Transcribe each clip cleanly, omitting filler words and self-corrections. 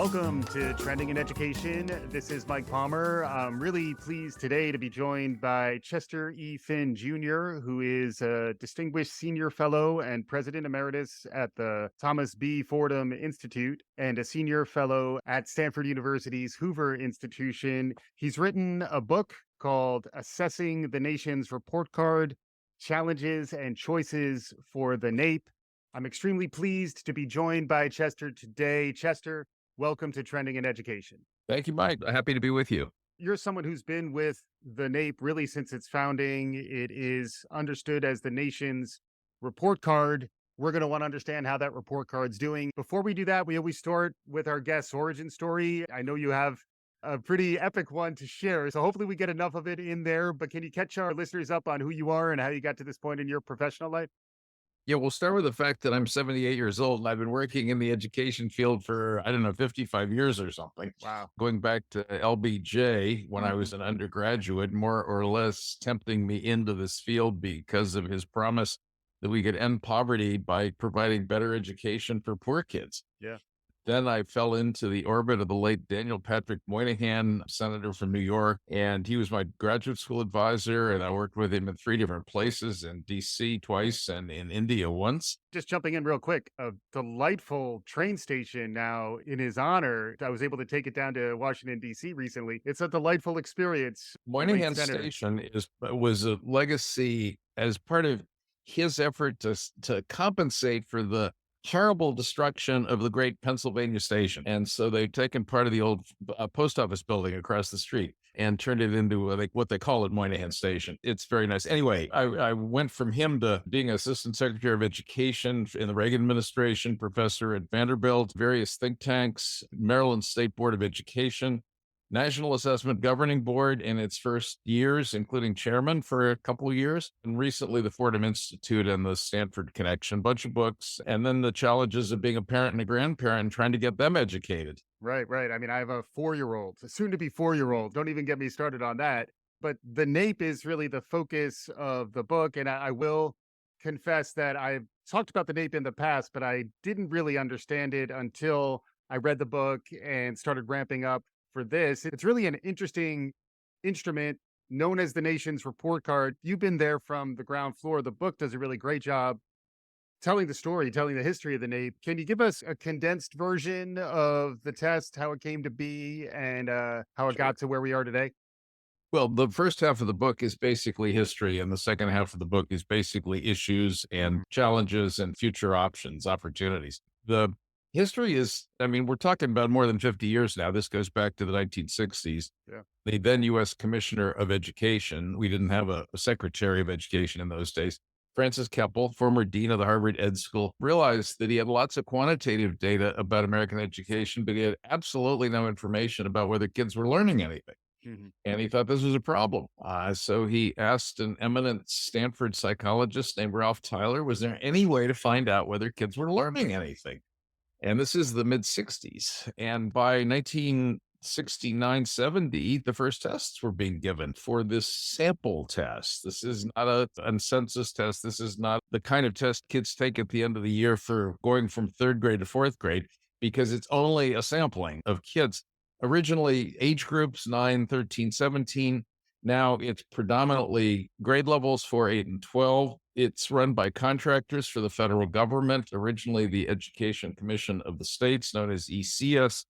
Welcome to Trending in Education. This is Mike Palmer. I'm really pleased today to be joined by Chester E. Finn Jr., who is a distinguished senior fellow and president emeritus at the Thomas B. Fordham Institute and a senior fellow at Stanford University's Hoover Institution. He's written a book called Assessing the Nation's Report Card, Challenges and Choices for the NAEP. I'm extremely pleased to be joined by Chester today. Chester, welcome to Trending in Education. Thank you, Mike. Happy to be with you. You're someone who's been with the NAEP really since its founding. It is understood as the nation's report card. We're going to want to understand how that report card's doing. Before we do that, we always start with our guest's origin story. I know you have a pretty epic one to share, so hopefully we get enough of it in there. But can you catch our listeners up on who you are and how you got to this point in your professional life? Yeah, we'll start with the fact that I'm 78 years old and I've been working in the education field for, 55 years or something. Wow. Going back to LBJ when I was an undergraduate, more or less tempting me into this field because of his promise that we could end poverty by providing better education for poor kids. Yeah. Then I fell into the orbit of the late Daniel Patrick Moynihan, senator from New York, and he was my graduate school advisor, and I worked with him in 3 different places, in D.C. twice and in India once. Just jumping in real quick, a delightful train station now in his honor. I was able to take it down to Washington, D.C. recently. It's a delightful experience. Moynihan Station was a legacy as part of his effort to compensate for the horrible destruction of the great Pennsylvania station. And so they've taken part of the old post office building across the street and turned it into what they call it, Moynihan Station. It's very nice. Anyway, I went from him to being Assistant Secretary of Education in the Reagan administration, professor at Vanderbilt, various think tanks, Maryland State Board of Education, National Assessment Governing Board in its first years, including chairman for a couple of years, and recently the Fordham Institute and the Stanford Connection, bunch of books, and then the challenges of being a parent and a grandparent and trying to get them educated. Right. I mean, I have a 4-year-old, a soon-to-be 4-year-old. Don't even get me started on that. But the NAEP is really the focus of the book, and I will confess that I've talked about the NAEP in the past, but I didn't really understand it until I read the book and started ramping up for this. It's really an interesting instrument known as the nation's report card. You've been there from the ground floor. The book does a really great job telling the story, telling the history of the NAEP. Can you give us a condensed version of the test, how it came to be, and how it got to where we are today? Well, the first half of the book is basically history, and the second half of the book is basically issues and challenges and future options, opportunities. The history is, we're talking about more than 50 years now. This goes back to the 1960s. Yeah. The then U.S. Commissioner of Education, we didn't have a Secretary of Education in those days, Francis Keppel, former dean of the Harvard Ed School, realized that he had lots of quantitative data about American education, but he had absolutely no information about whether kids were learning anything. And he thought this was a problem. So he asked an eminent Stanford psychologist named Ralph Tyler, was there any way to find out whether kids were learning anything? And this is the mid-60s. And by 1969, 70, the first tests were being given for this sample test. This is not a census test. This is not the kind of test kids take at the end of the year for going from 3rd grade to 4th grade, because it's only a sampling of kids. Originally, age groups 9, 13, 17. Now it's predominantly grade levels 4, 8, and 12. It's run by contractors for the federal government, originally the Education Commission of the States, known as ECS.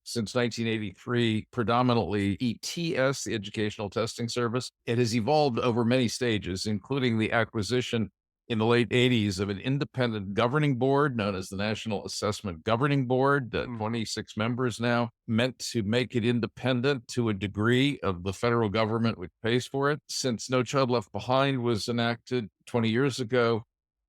Since 1983, predominantly ETS, the Educational Testing Service. It has evolved over many stages, including the acquisition in the late 80s of an independent governing board known as the National Assessment Governing Board, 26 members now, meant to make it independent to a degree of the federal government, which pays for it. Since No Child Left Behind was enacted 20 years ago,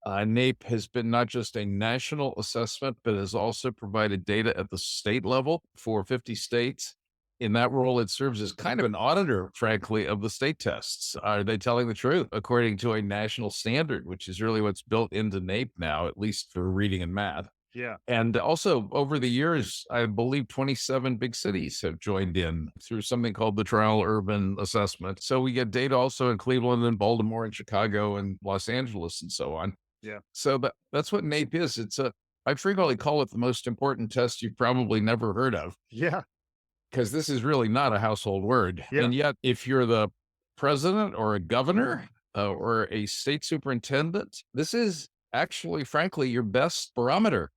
NAEP has been not just a national assessment, but has also provided data at the state level for 50 states. In that role, it serves as kind of an auditor, frankly, of the state tests. Are they telling the truth according to a national standard, which is really what's built into NAEP now, at least for reading and math? Yeah. And also over the years, I believe 27 big cities have joined in through something called the Trial Urban Assessment. So we get data also in Cleveland and Baltimore and Chicago and Los Angeles and so on. Yeah. So that's what NAEP is. It's a I frequently call it the most important test you've probably never heard of, Yeah. because this is really not a household word. Yeah. And yet, if you're the president or a governor or a state superintendent, this is actually, frankly, your best barometer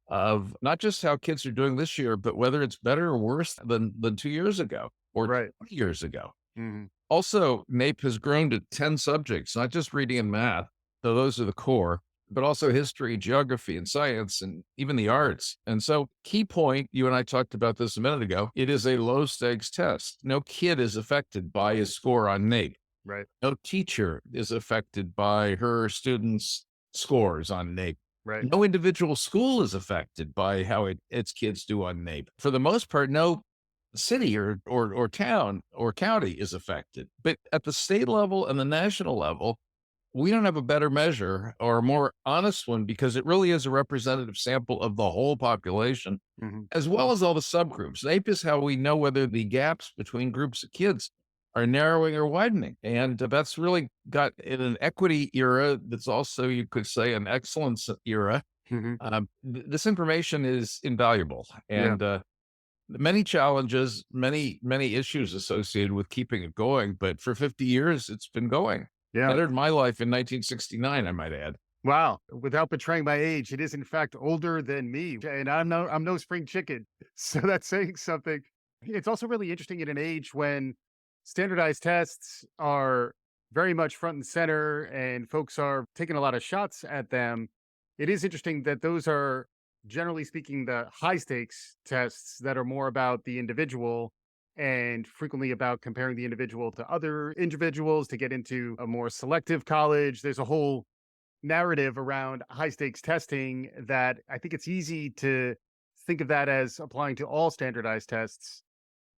of not just how kids are doing this year, but whether it's better or worse than 2 years ago or Right. 20 years ago. Hmm. Also, NAEP has grown to 10 subjects, not just reading and math, though those are the core, but also history, geography, and science, and even the arts. And so, key point, you and I talked about this a minute ago, it is a low stakes test. No kid is affected by his score on NAEP. Right. No teacher is affected by her students' scores on NAEP. Right. No individual school is affected by how its kids do on NAEP. For the most part, no city or town or county is affected. But at the state level and the national level, we don't have a better measure or a more honest one, because it really is a representative sample of the whole population, Hmm. as well as all the subgroups. NAEP is how we know whether the gaps between groups of kids are narrowing or widening. And that's really got in an equity era that's also, you could say, an excellence era. Hmm. This information is invaluable. Yeah. And many challenges, many issues associated with keeping it going. But for 50 years, it's been going. Yeah. Entered my life in 1969, I might add. Wow. Without betraying my age, it is in fact older than me, and I'm no spring chicken. So that's saying something. It's also really interesting in an age when standardized tests are very much front and center and folks are taking a lot of shots at them. It is interesting that those are, generally speaking, the high stakes tests that are more about the individual and frequently about comparing the individual to other individuals to get into a more selective college. There's a whole narrative around high stakes testing that I think it's easy to think of that as applying to all standardized tests.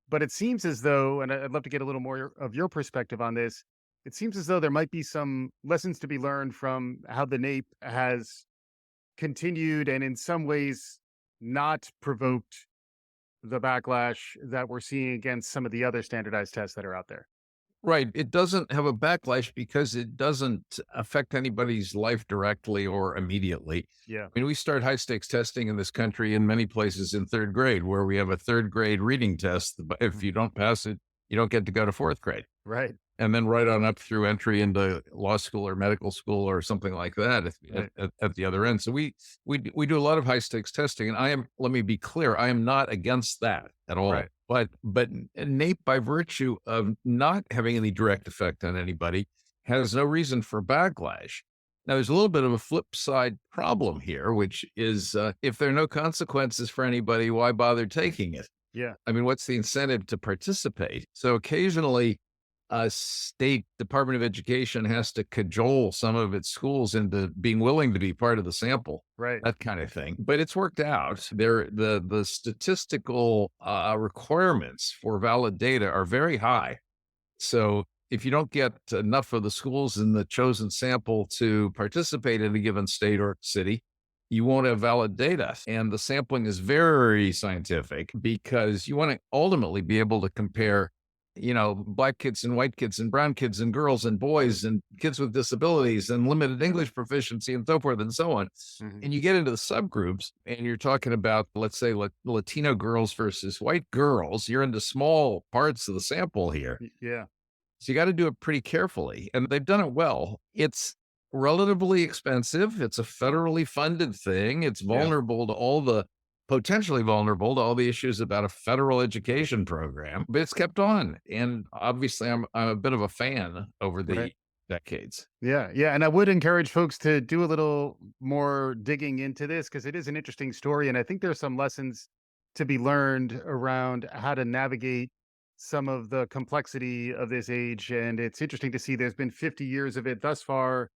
But it seems as though, and I'd love to get a little more of your perspective on this, it seems as though there might be some lessons to be learned from how the NAEP has continued and in some ways not provoked the backlash that we're seeing against some of the other standardized tests that are out there. Right. It doesn't have a backlash because it doesn't affect anybody's life directly or immediately. Yeah. I mean, we start high stakes testing in this country in many places in third grade, where we have a third grade reading test. But if you don't pass it, you don't get to go to fourth grade. Right. And then right on up through entry into law school or medical school or something like that Right. at the other end. So we do a lot of high stakes testing, and let me be clear, I am not against that at all. Right. But NAEP, by virtue of not having any direct effect on anybody, has no reason for backlash. Now, there's a little bit of a flip side problem here, which is if there are no consequences for anybody, why bother taking it? Yeah. I mean, what's the incentive to participate? So occasionally, a state Department of Education has to cajole some of its schools into being willing to be part of the sample, Right. that kind of thing. But it's worked out. The statistical requirements for valid data are very high. So if you don't get enough of the schools in the chosen sample to participate in a given state or city, you won't have valid data. And the sampling is very scientific because you want to ultimately be able to compare, black kids and white kids and brown kids and girls and boys and kids with disabilities and limited English proficiency and so forth and so on. Hmm. And you get into the subgroups and you're talking about, let's say, Latino girls versus white girls. You're into small parts of the sample here. Yeah. So you got to do it pretty carefully. And they've done it well. It's relatively expensive. It's a federally funded thing. It's potentially vulnerable to all the issues about a federal education program, but it's kept on. And obviously, I'm a bit of a fan over the Right. decades. Yeah, yeah, and I would encourage folks to do a little more digging into this because it is an interesting story, and I think there's some lessons to be learned around how to navigate some of the complexity of this age. And it's interesting to see there's been 50 years of it thus far,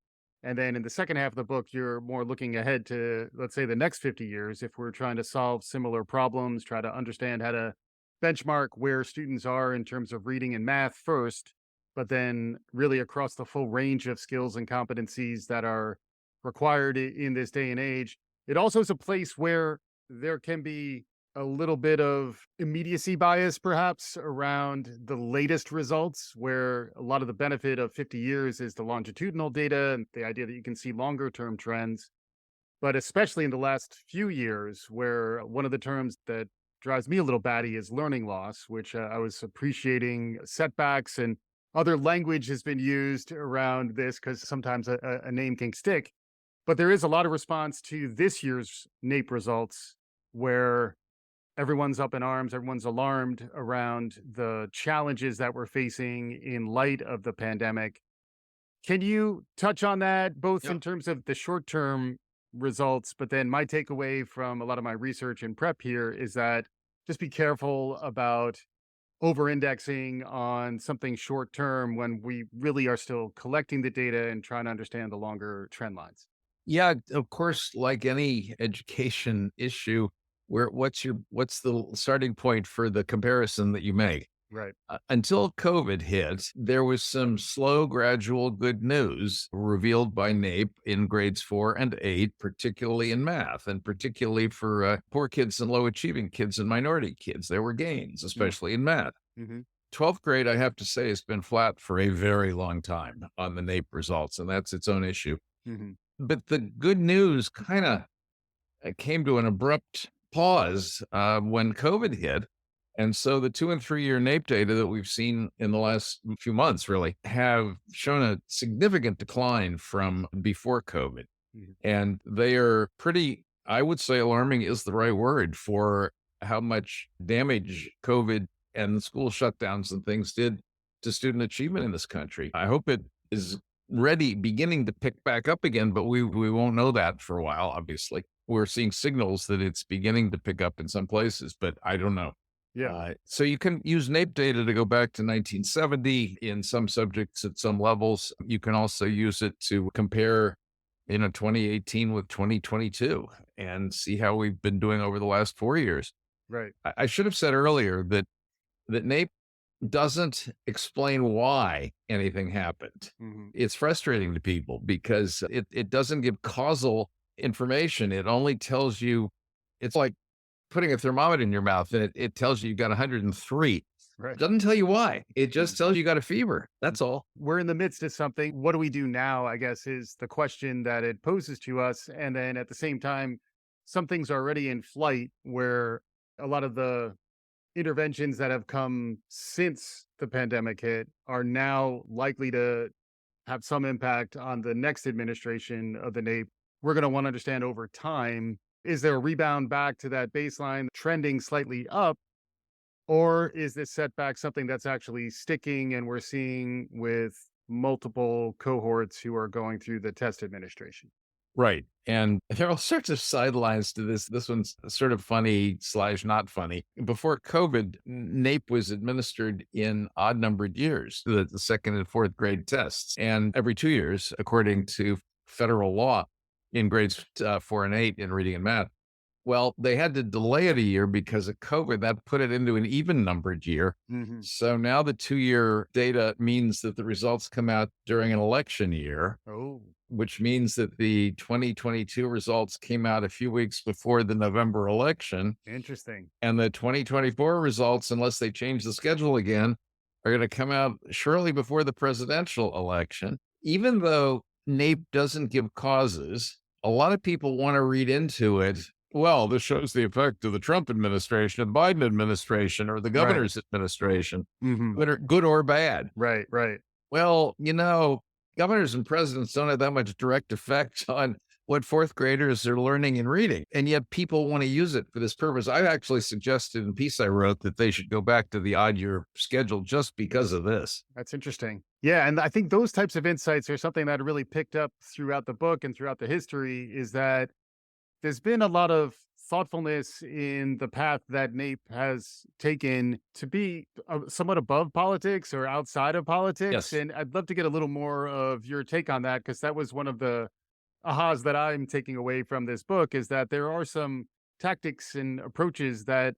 and then in the second half of the book, you're more looking ahead to, let's say, the next 50 years if we're trying to solve similar problems, try to understand how to benchmark where students are in terms of reading and math first, but then really across the full range of skills and competencies that are required in this day and age. It also is a place where there can be a little bit of immediacy bias, perhaps, around the latest results, where a lot of the benefit of 50 years is the longitudinal data and the idea that you can see longer term trends. but especially in the last few years, where one of the terms that drives me a little batty is learning loss, which I was appreciating setbacks and other language has been used around this because sometimes a name can stick. But there is a lot of response to this year's NAEP results where everyone's up in arms, everyone's alarmed around the challenges that we're facing in light of the pandemic. Can you touch on that, both Yeah. in terms of the short term results, but then my takeaway from a lot of my research and prep here is that just be careful about over indexing on something short term when we really are still collecting the data and trying to understand the longer trend lines. Yeah, of course, like any education issue, what's the starting point for the comparison that you make? Right. Until COVID hit, there was some slow, gradual good news revealed by NAEP in grades 4 and 8, particularly in math, and particularly for poor kids and low achieving kids and minority kids. There were gains, especially in math. Mm-hmm. 12th grade, I have to say, has been flat for a very long time on the NAEP results, and that's its own issue. Mm-hmm. But the good news kind of came to an abrupt pause when COVID hit. And so the 2 and 3 year NAEP data that we've seen in the last few months really have shown a significant decline from before COVID. Mm-hmm. And they are pretty, I would say alarming is the right word for how much damage COVID and the school shutdowns and things did to student achievement in this country. I hope it is beginning to pick back up again, but we won't know that for a while, obviously. We're seeing signals that it's beginning to pick up in some places, but I don't know. Yeah. So you can use NAEP data to go back to 1970 in some subjects at some levels. You can also use it to compare, 2018 with 2022 and see how we've been doing over the last 4 years. Right. I should have said earlier that NAEP doesn't explain why anything happened. Mm-hmm. It's frustrating to people because it doesn't give causal information. It only tells you, it's like putting a thermometer in your mouth and it tells you got 103. It Right. doesn't tell you why. It just tells you got a fever. That's all. We're in the midst of something. What do we do now? I guess is the question that it poses to us. And then at the same time, something's already in flight where a lot of the interventions that have come since the pandemic hit are now likely to have some impact on the next administration of the NAEP. We're going to want to understand over time, is there a rebound back to that baseline trending slightly up? Or is this setback something that's actually sticking and we're seeing with multiple cohorts who are going through the test administration? Right. And there are all sorts of sidelines to this. This one's sort of funny / not funny. Before COVID, NAEP was administered in odd numbered years, the 2nd and 4th grade tests, and every 2 years, according to federal law in grades 4 and 8 in reading and math. Well, they had to delay it a year because of COVID. That put it into an even numbered year. Mm-hmm. So now the 2 year data means that the results come out during an election year, Oh, which means that the 2022 results came out a few weeks before the November election. interesting. And the 2024 results, unless they change the schedule again, are going to come out shortly before the presidential election. Even though NAEP doesn't give causes, a lot of people want to read into it. Well, this shows the effect of the Trump administration, the Biden administration, or the governor's administration, Mm-hmm. good or bad. Right, right. Well, governors and presidents don't have that much direct effect on what 4th graders are learning and reading. And yet people want to use it for this purpose. I actually suggested in a piece I wrote that they should go back to the odd year schedule just because of this. That's interesting. Yeah. And I think those types of insights are something that I really picked up throughout the book and throughout the history is that there's been a lot of thoughtfulness in the path that NAEP has taken to be somewhat above politics or outside of politics. Yes. And I'd love to get a little more of your take on that, because that was one of the ahas that I'm taking away from this book is that there are some tactics and approaches that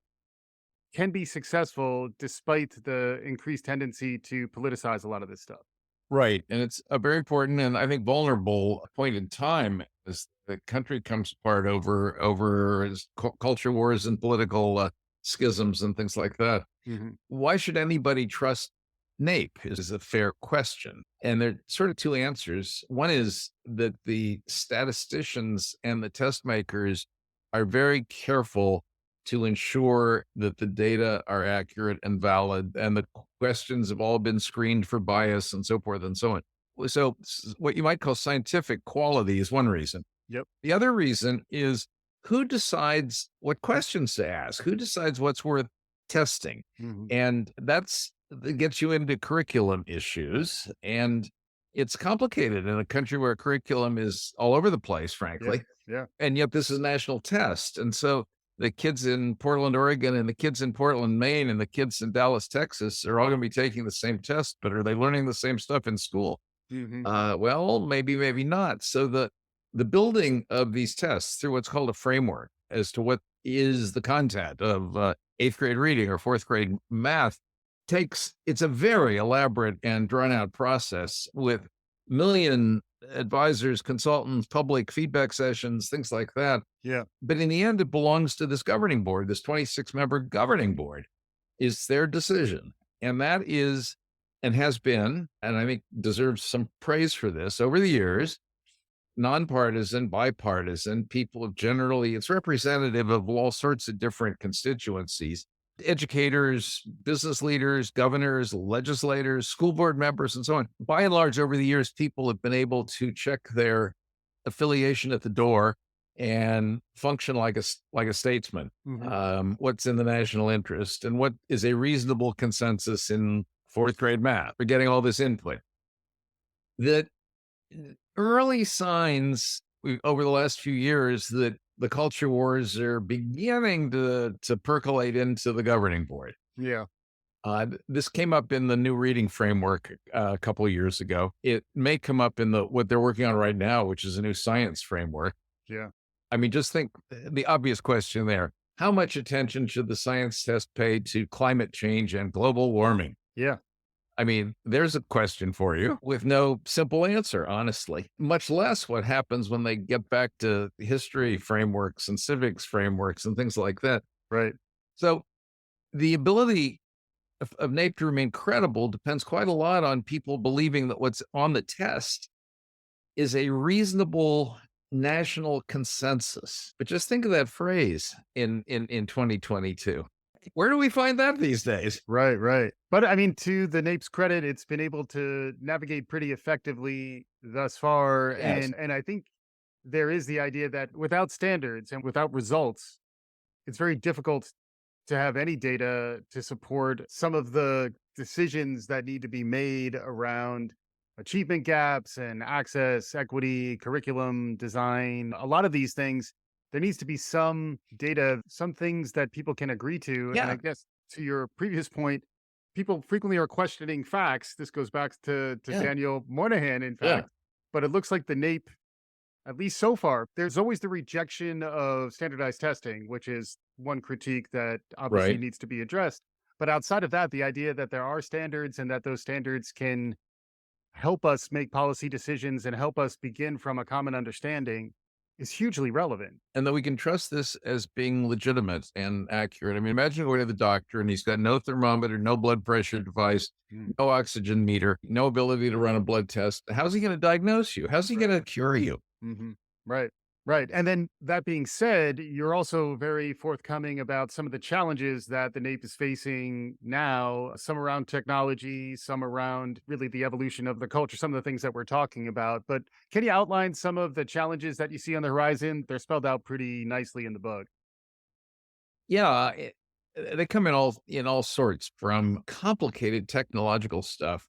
can be successful despite the increased tendency to politicize a lot of this stuff. Right. And it's a very important and I think vulnerable point in time as the country comes apart over culture wars and political schisms and things like that. Mm-hmm. Why should anybody trust NAEP is a fair question. And there are sort of two answers. One is that the statisticians and the test makers are very careful to ensure that the data are accurate and valid, and the questions have all been screened for bias and so forth and so on. So, what you might call scientific quality is one reason. Yep. The other reason is who decides what questions to ask? Who decides what's worth testing? Hmm. And that gets you into curriculum issues. And it's complicated in a country where curriculum is all over the place, Yeah. frankly. Yeah. And yet this is a national test. And so the kids in Portland, Oregon, and the kids in Portland, Maine, and the kids in Dallas, Texas are all going to be taking the same test, but are they learning the same stuff in school? Hmm. Well, maybe, maybe not. So the building of these tests through what's called a framework as to what is the content of eighth grade reading or fourth grade math it's a very elaborate and drawn out process with million advisors, consultants, public feedback sessions, things like that. Yeah. But in the end, it belongs to this governing board, this 26-member governing board. Is their decision. And that is and has been, and I think deserves some praise for this over the years, nonpartisan, bipartisan. People have generally, it's representative of all sorts of different constituencies, educators, business leaders, governors, legislators, school board members, and so on. By and large, over the years, people have been able to check their affiliation at the door and function like a statesman. Hmm. What's in the national interest and what is a reasonable consensus in fourth grade math. We're getting all this input. That early signs over the last few years that the culture wars are beginning to percolate into the governing board. Yeah. This came up in the new reading framework a couple of years ago. It may come up in what they're working on right now, which is a new science framework. Yeah. I mean, just think the obvious question there. How much attention should the science test pay to climate change and global warming? Yeah. I mean, there's a question for you with no simple answer, honestly, much less what happens when they get back to history frameworks and civics frameworks and things like that. Right. So the ability of NAEP to remain credible depends quite a lot on people believing that what's on the test is a reasonable national consensus. But just think of that phrase in 2022. Where do we find that these days? Right, right. But I mean, to the NAEP's credit, it's been able to navigate pretty effectively thus far. Yes. And I think there is the idea that without standards and without results, it's very difficult to have any data to support some of the decisions that need to be made around achievement gaps and access, equity, curriculum design, a lot of these things. There needs to be some data, some things that people can agree to. And I Yeah. guess to your previous point, people frequently are questioning facts. This goes back to Yeah. Daniel Moynihan, in Yeah. fact. But it looks like the NAEP, at least so far, there's always the rejection of standardized testing, which is one critique that obviously Right. needs to be addressed. But outside of that, the idea that there are standards and that those standards can help us make policy decisions and help us begin from a common understanding is hugely relevant. And that we can trust this as being legitimate and accurate. I mean, imagine going to the doctor and he's got no thermometer, no blood pressure device, Mm. no oxygen meter, no ability to run a blood test. How's he going to diagnose you? How's he going to cure you? Hmm. Right. Right. And then that being said, you're also very forthcoming about some of the challenges that the NAEP is facing now, some around technology, some around really the evolution of the culture, some of the things that we're talking about. But can you outline some of the challenges that you see on the horizon? They're spelled out pretty nicely in the book. Yeah, they come in all sorts from complicated technological stuff,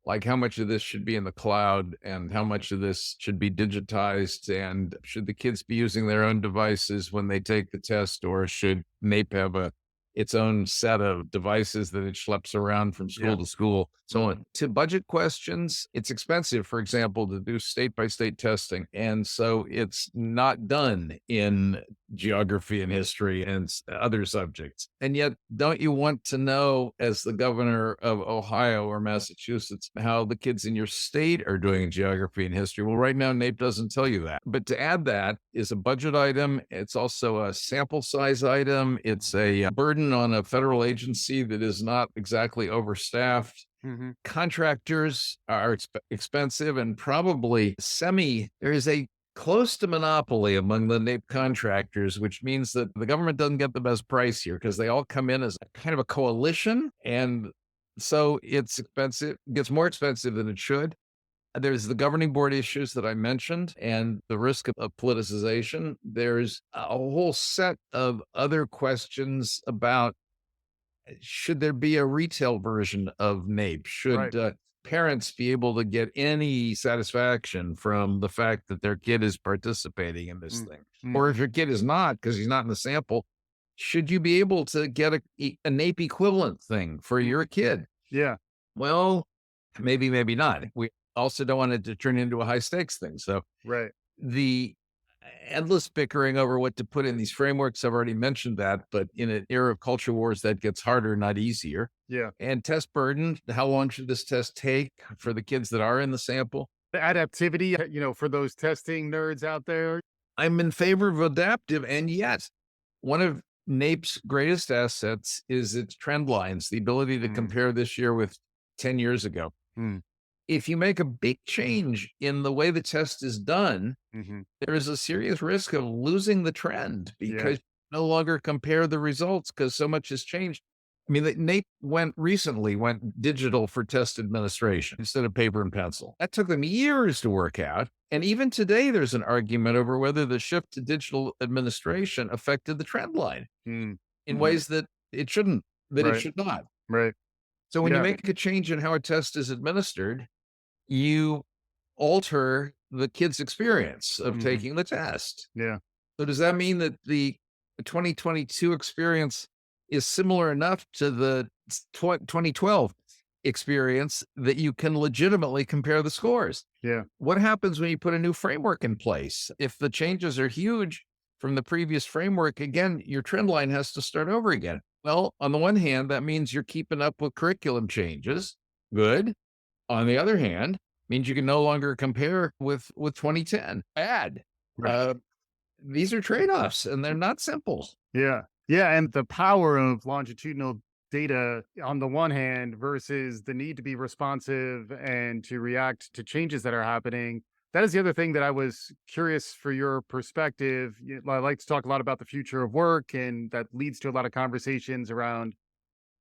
like how much of this should be in the cloud and how much of this should be digitized, and should the kids be using their own devices when they take the test, or should NAEP have its own set of devices that it schleps around from school Yeah. to school, so Mhm. on. To budget questions, it's expensive, for example, to do state by state testing. And so it's not done in geography and history and other subjects. And yet, don't you want to know, as the governor of Ohio or Massachusetts, how the kids in your state are doing in geography and history? Well, right now, NAEP doesn't tell you that. But to add that is a budget item. It's also a sample size item. It's a burden on a federal agency that is not exactly overstaffed. Hmm. Contractors are expensive and probably there is a close to monopoly among the NAEP contractors, which means that the government doesn't get the best price here because they all come in as a kind of a coalition. And so it's expensive, gets more expensive than it should. There's the governing board issues that I mentioned and the risk of politicization. There's a whole set of other questions about should there be a retail version of NAEP? Right. Should parents be able to get any satisfaction from the fact that their kid is participating in this Mm, thing? mm, Or if your kid is not, because he's not in the sample, should you be able to get a NAEP equivalent thing for mm. your kid? Yeah. Well, maybe, maybe not. We also don't want it to turn into a high stakes thing. So Right. the endless bickering over what to put in these frameworks, I've already mentioned that, but in an era of culture wars, that gets harder, not easier. Yeah. And test burden, how long should this test take for the kids that are in the sample? The adaptivity, for those testing nerds out there. I'm in favor of adaptive, and yet one of NAEP's greatest assets is its trend lines, the ability to Mm, compare this year with 10 years ago. mm, If you make a big change in the way the test is done, hmm. there is a serious risk of losing the trend Yeah. because you no longer compare the results because so much has changed. I mean, NAEP recently went digital for test administration instead of paper and pencil. That took them years to work out. And even today, there's an argument over whether the shift to digital administration affected the trend line Mm, in ways that it shouldn't, that it right. should not. Right. So when you Yeah. make a change in how a test is administered, you alter the kid's experience of Hmm. taking the test. Yeah. So does that mean that the 2022 experience is similar enough to the 2012 experience that you can legitimately compare the scores? Yeah. What happens when you put a new framework in place? If the changes are huge from the previous framework, again, your trend line has to start over again. Well, on the one hand, that means you're keeping up with curriculum changes. Good. On the other hand, means you can no longer compare with 2010. Bad. Right. Uh, these are trade-offs, and they're not simple. Yeah. Yeah. And the power of longitudinal data on the one hand versus the need to be responsive and to react to changes that are happening. That is the other thing that I was curious for your perspective. I like to talk a lot about the future of work, and that leads to a lot of conversations around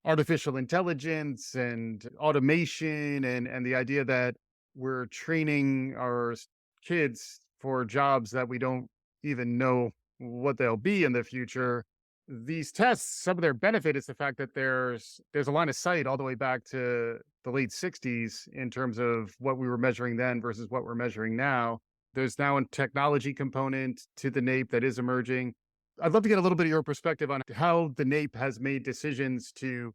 artificial intelligence and automation and the idea that we're training our kids for jobs that we don't even know what they'll be in the future. These tests, some of their benefit is the fact that there's a line of sight all the way back to the late 60s in terms of what we were measuring then versus what we're measuring now. There's now a technology component to the NAEP that is emerging. I'd love to get a little bit of your perspective on how the NAEP has made decisions to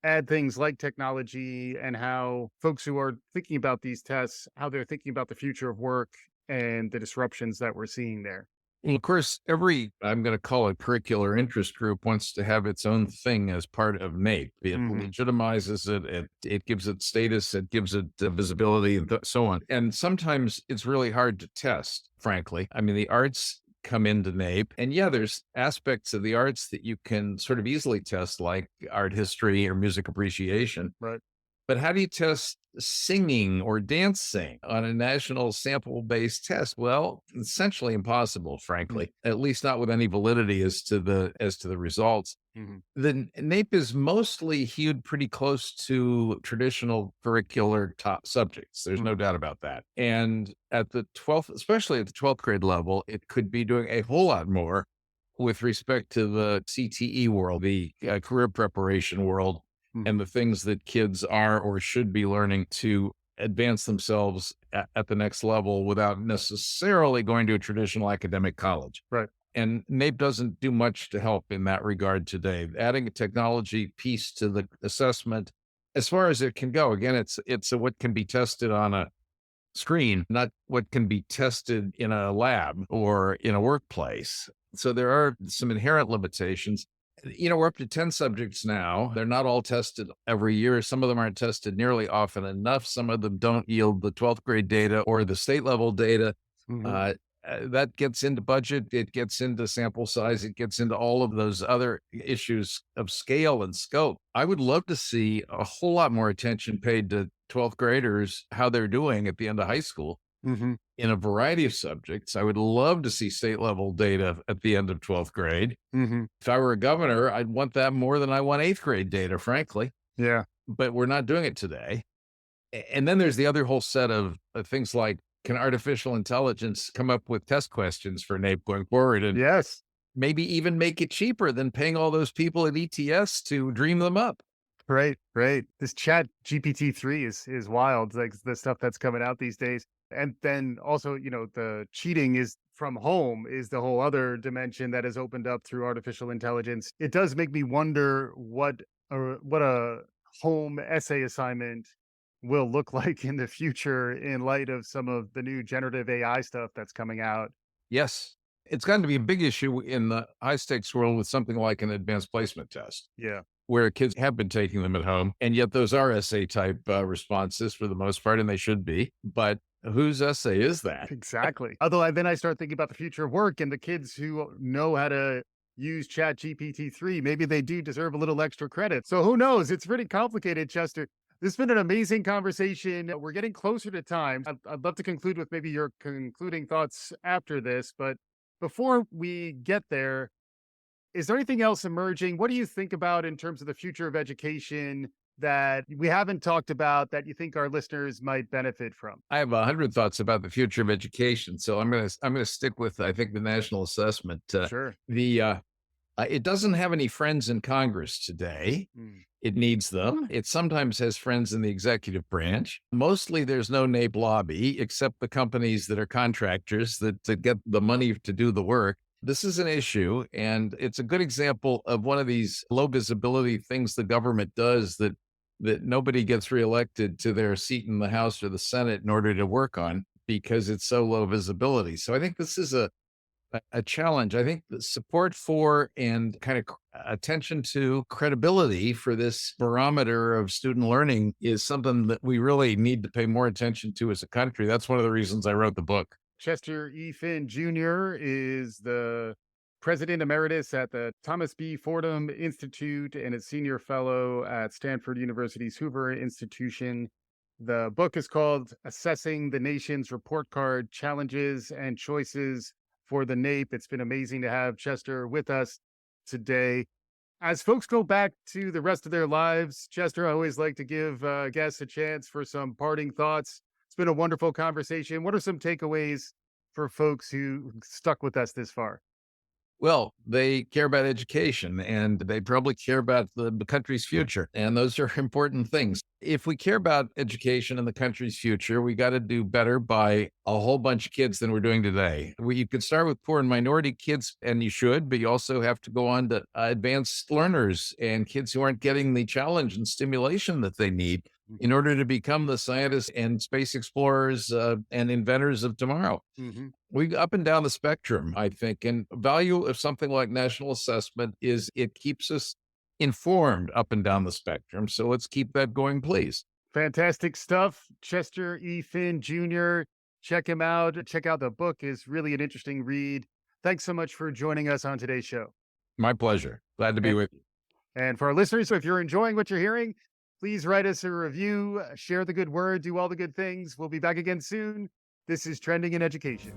add things like technology and how folks who are thinking about these tests, how they're thinking about the future of work and the disruptions that we're seeing there. And of course, I'm going to call it curricular interest group, wants to have its own thing as part of NAEP. It Hmm. legitimizes it gives it status, it gives it visibility, and so on. And sometimes it's really hard to test, frankly. I mean, the arts come into NAEP, and yeah, there's aspects of the arts that you can sort of easily test, like art history or music appreciation. Right. But how do you test singing or dancing on a national sample-based test? Well, essentially impossible, frankly, at least not with any validity as to the results. Mm-hmm. The NAEP is mostly hewed pretty close to traditional curricular top subjects. There's no doubt about that. And at the 12th, especially at the 12th grade level, it could be doing a whole lot more with respect to the CTE world, the career preparation world, and the things that kids are or should be learning to advance themselves at the next level without necessarily going to a traditional academic college. Right. And NAEP doesn't do much to help in that regard today. Adding a technology piece to the assessment, as far as it can go, again, it's what can be tested on a screen, not what can be tested in a lab or in a workplace. So there are some inherent limitations. We're up to 10 subjects now. They're not all tested every year. Some of them aren't tested nearly often enough. Some of them don't yield the 12th grade data or the state level data. Hmm. that gets into budget, it gets into sample size, it gets into all of those other issues of scale and scope. I would love to see a whole lot more attention paid to 12th graders, how they're doing at the end of high school Hmm. in a variety of subjects. I would love to see state level data at the end of 12th grade. Hmm. If I were a governor, I'd want that more than I want eighth grade data, frankly, Yeah. but we're not doing it today. And then there's the other whole set of things like, can artificial intelligence come up with test questions for NAEP going forward and Yes. maybe even make it cheaper than paying all those people at ETS to dream them up? Right, right. This chat GPT-3 is wild, like the stuff that's coming out these days. And then also, the cheating is from home is the whole other dimension that has opened up through artificial intelligence. It does make me wonder what a home essay assignment will look like in the future in light of some of the new generative AI stuff that's coming out. Yes. It's going to be a big issue in the high stakes world with something like an advanced placement test, Yeah. where kids have been taking them at home. And yet those are essay type responses for the most part, and they should be. But whose essay is that? Exactly. Although then I start thinking about the future of work and the kids who know how to use Chat GPT-3. Maybe they do deserve a little extra credit. So who knows? It's pretty complicated, Chester. This has been an amazing conversation. We're getting closer to time. I'd love to conclude with maybe your concluding thoughts after this. But before we get there, is there anything else emerging? What do you think about in terms of the future of education that we haven't talked about that you think our listeners might benefit from? I have 100 thoughts about the future of education, so I'm gonna stick with, I think, the national assessment. Sure. It doesn't have any friends in Congress today. Mm. It needs them. It sometimes has friends in the executive branch. Mostly, there's no NAEP lobby except the companies that are contractors that get the money to do the work. This is an issue, and it's a good example of one of these low visibility things the government does that nobody gets reelected to their seat in the House or the Senate in order to work on because it's so low visibility. So I think this is a challenge. I think the support for and kind of attention to credibility for this barometer of student learning is something that we really need to pay more attention to as a country. That's one of the reasons I wrote the book. Chester E. Finn Jr. is the president emeritus at the Thomas B. Fordham Institute and a senior fellow at Stanford University's Hoover Institution. The book is called Assessing the Nation's Report Card Challenges and Choices for the NAEP. It's been amazing to have Chester with us today. As folks go back to the rest of their lives, Chester, I always like to give guests a chance for some parting thoughts. It's been a wonderful conversation. What are some takeaways for folks who stuck with us this far? Well, they care about education and they probably care about the country's future. And those are important things. If we care about education and the country's future, we got to do better by a whole bunch of kids than we're doing today. You can start with poor and minority kids, and you should, but you also have to go on to advanced learners and kids who aren't getting the challenge and stimulation that they need in order to become the scientists and space explorers and inventors of tomorrow. Hmm. We up and down the spectrum, I think, and value of something like national assessment is it keeps us informed up and down the spectrum. So let's keep that going, please. Fantastic stuff. Chester E. Finn Jr. Check him out. Check out the book. Is really an interesting read. Thanks so much for joining us on today's show. My pleasure. Glad to be And, with you. and for our listeners, if you're enjoying what you're hearing, please write us a review, share the good word, do all the good things. We'll be back again soon. This is Trending in Education.